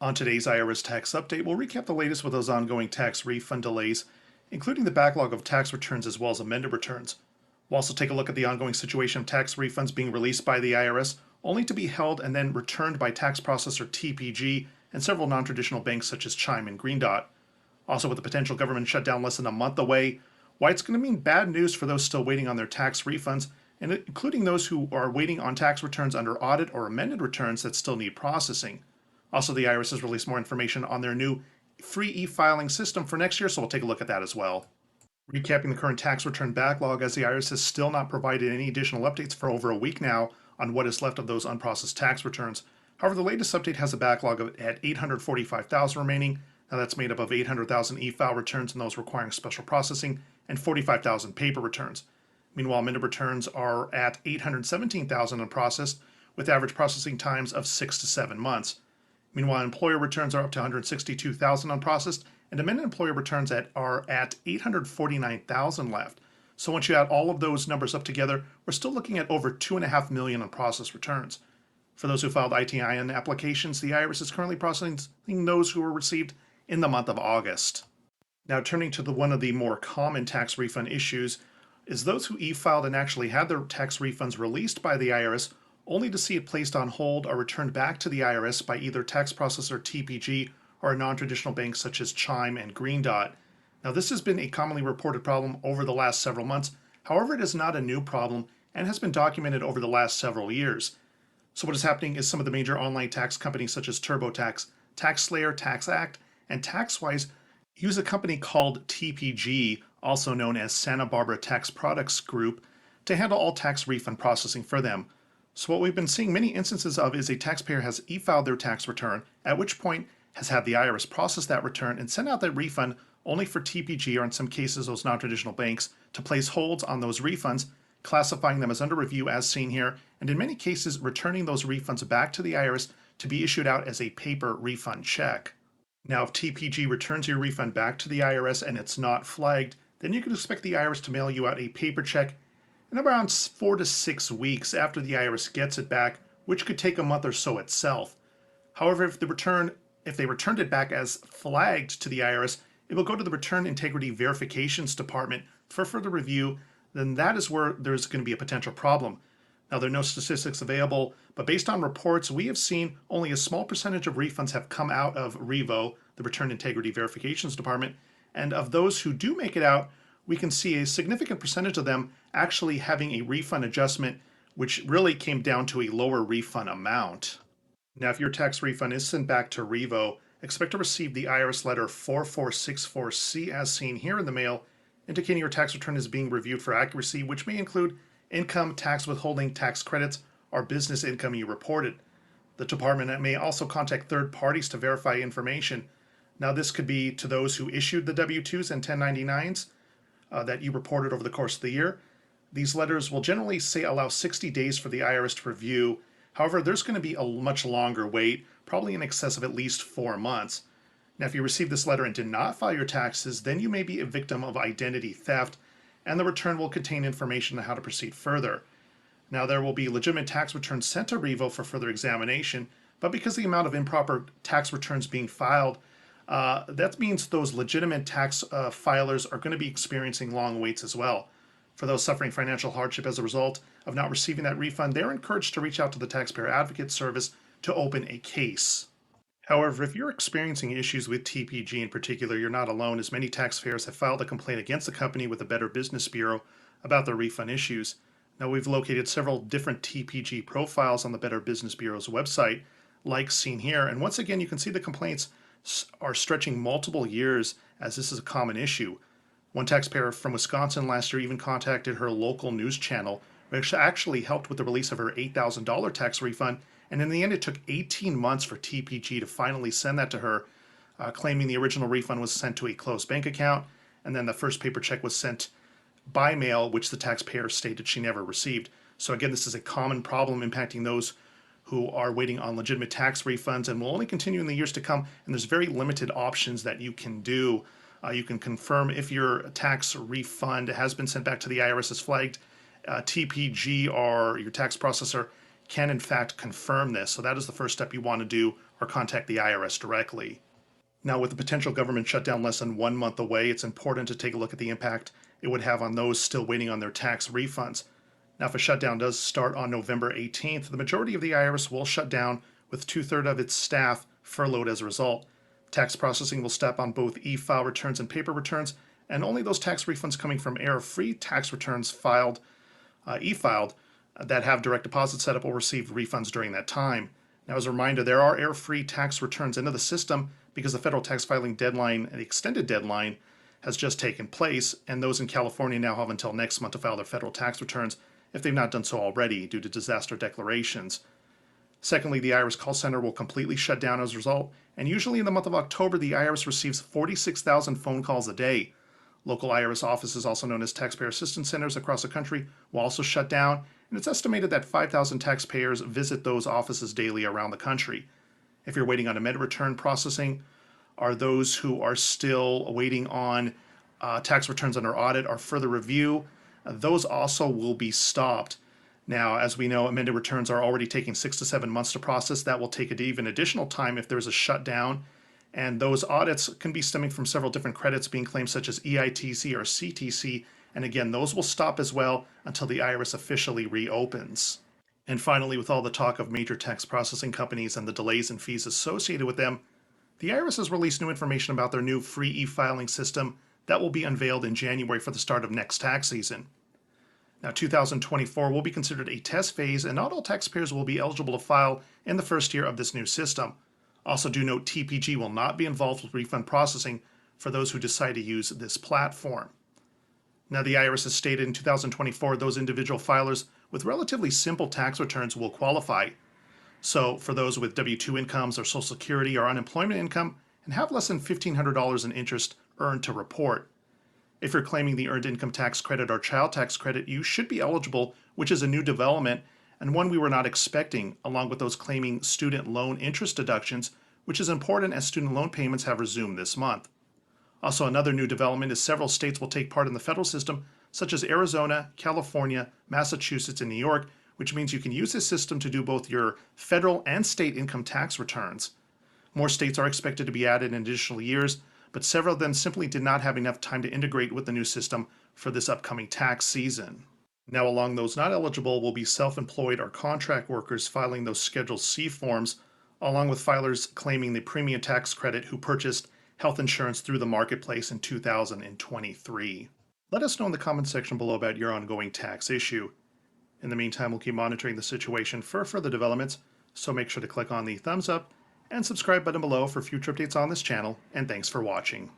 On today's IRS tax update, we'll recap the latest with those ongoing tax refund delays, including the backlog of tax returns as well as amended returns. We'll also take a look at the ongoing situation of tax refunds being released by the IRS, only to be held and then returned by tax processor TPG and several non-traditional banks such as Chime and Green Dot. Also, with the potential government shutdown less than a month away, why it's going to mean bad news for those still waiting on their tax refunds, and including those who are waiting on tax returns under audit or amended returns that still need processing. Also, the IRS has released more information on their new free e-filing system for next year, so we'll take a look at that as well. Recapping the current tax return backlog, as the IRS has still not provided any additional updates for over a week now on what is left of those unprocessed tax returns. However, the latest update has a backlog at 845,000 remaining. Now that's made up of 800,000 e-file returns and those requiring special processing, and 45,000 paper returns. Meanwhile, amended returns are at 817,000 unprocessed, with average processing times of 6 to 7 months. Meanwhile, employer returns are up to 162,000 unprocessed, and amended employer returns are at 849,000 left. So once you add all of those numbers up together, we're still looking at over 2.5 million unprocessed returns. For those who filed ITIN applications, the IRS is currently processing those who were received in the month of August. Now, turning to one of the more common tax refund issues is those who e-filed and actually had their tax refunds released by the IRS only to see it placed on hold or returned back to the IRS by either tax processor TPG or a non-traditional bank such as Chime and Green Dot. Now, this has been a commonly reported problem over the last several months. However, it is not a new problem and has been documented over the last several years. So what is happening is some of the major online tax companies such as TurboTax, TaxSlayer, TaxAct, and TaxWise use a company called TPG, also known as Santa Barbara Tax Products Group, to handle all tax refund processing for them. So what we've been seeing many instances of is a taxpayer has e-filed their tax return, at which point has had the IRS process that return and send out that refund only for TPG, or in some cases those non-traditional banks, to place holds on those refunds, classifying them as under review as seen here, and in many cases returning those refunds back to the IRS to be issued out as a paper refund check. Now, if TPG returns your refund back to the IRS and it's not flagged, then you can expect the IRS to mail you out a paper check in around 4 to 6 weeks after the IRS gets it back, which could take a month or so itself. However, if they returned it back as flagged to the IRS, it will go to the Return Integrity Verifications Department for further review. Then that is where there's going to be a potential problem. Now, there are no statistics available, but based on reports, we have seen only a small percentage of refunds have come out of RIVO, the Return Integrity Verifications Department, and of those who do make it out, we can see a significant percentage of them actually having a refund adjustment, which really came down to a lower refund amount. Now, if your tax refund is sent back to RIVO, expect to receive the IRS letter 4464C as seen here in the mail, indicating your tax return is being reviewed for accuracy, which may include income tax withholding tax credits or business income you reported. The department may also contact third parties to verify information. Now, this could be to those who issued the W-2s and 1099s that you reported over the course of the year. These letters will generally allow 60 days for the IRS to review. However, there's going to be a much longer wait, probably in excess of at least 4 months. Now, if you received this letter and did not file your taxes, then you may be a victim of identity theft, and the return will contain information on how to proceed further. Now, there will be legitimate tax returns sent to RIVO for further examination, but because of the amount of improper tax returns being filed, that means those legitimate tax filers are going to be experiencing long waits as well. For those suffering financial hardship as a result of not receiving that refund, they're encouraged to reach out to the Taxpayer Advocate Service to open a case. However, if you're experiencing issues with TPG in particular, you're not alone, as many taxpayers have filed a complaint against the company with the Better Business Bureau about their refund issues. Now, we've located several different TPG profiles on the Better Business Bureau's website, like seen here, and once again, you can see the complaints are stretching multiple years, as this is a common issue. One taxpayer from Wisconsin last year even contacted her local news channel, which actually helped with the release of her $8,000 tax refund, and in the end it took 18 months for TPG to finally send that to her, claiming the original refund was sent to a closed bank account, and then the first paper check was sent by mail, which the taxpayer stated she never received. So again, this is a common problem impacting those who are waiting on legitimate tax refunds, and will only continue in the years to come, and there's very limited options that you can do. You can confirm if your tax refund has been sent back to the IRS as flagged. TPG or your tax processor can in fact confirm this. So that is the first step you want to do or contact the IRS directly. Now, with the potential government shutdown less than 1 month away, it's important to take a look at the impact it would have on those still waiting on their tax refunds. Now, if a shutdown does start on November 18th, the majority of the IRS will shut down, with 2/3 of its staff furloughed as a result. Tax processing will stop on both e-file returns and paper returns, and only those tax refunds coming from error-free tax returns e-filed, that have direct deposit set up will receive refunds during that time. Now, as a reminder, there are error-free tax returns into the system because the federal tax filing deadline, the extended deadline, has just taken place, and those in California now have until next month to file their federal tax returns if they've not done so already due to disaster declarations. Secondly, the IRS call center will completely shut down as a result, and usually in the month of October, the IRS receives 46,000 phone calls a day. Local IRS offices, also known as taxpayer assistance centers across the country, will also shut down, and it's estimated that 5,000 taxpayers visit those offices daily around the country. If you're waiting on amended return processing, are those who are still waiting on tax returns under audit or further review, those also will be stopped. Now, as we know, amended returns are already taking 6 to 7 months to process. That will take even additional time if there's a shutdown. And those audits can be stemming from several different credits being claimed, such as EITC or CTC. And again, those will stop as well until the IRS officially reopens. And finally, with all the talk of major tax processing companies and the delays and fees associated with them, the IRS has released new information about their new free e-filing system that will be unveiled in January for the start of next tax season. Now, 2024 will be considered a test phase, and not all taxpayers will be eligible to file in the first year of this new system. Also, do note TPG will not be involved with refund processing for those who decide to use this platform. Now, the IRS has stated in 2024 those individual filers with relatively simple tax returns will qualify. So, for those with W-2 incomes or Social Security or unemployment income and have less than $1,500 in interest earned to report. If you're claiming the Earned Income Tax Credit or Child Tax Credit, you should be eligible, which is a new development and one we were not expecting, along with those claiming student loan interest deductions, which is important as student loan payments have resumed this month. Also, another new development is several states will take part in the federal system, such as Arizona, California, Massachusetts, and New York, which means you can use this system to do both your federal and state income tax returns. More states are expected to be added in additional years, but several of them simply did not have enough time to integrate with the new system for this upcoming tax season. Now, along those not eligible will be self-employed or contract workers filing those Schedule C forms, along with filers claiming the premium tax credit who purchased health insurance through the marketplace in 2023. Let us know in the comments section below about your ongoing tax issue. In the meantime, we'll keep monitoring the situation for further developments, so make sure to click on the thumbs up and subscribe button below for future updates on this channel, and thanks for watching.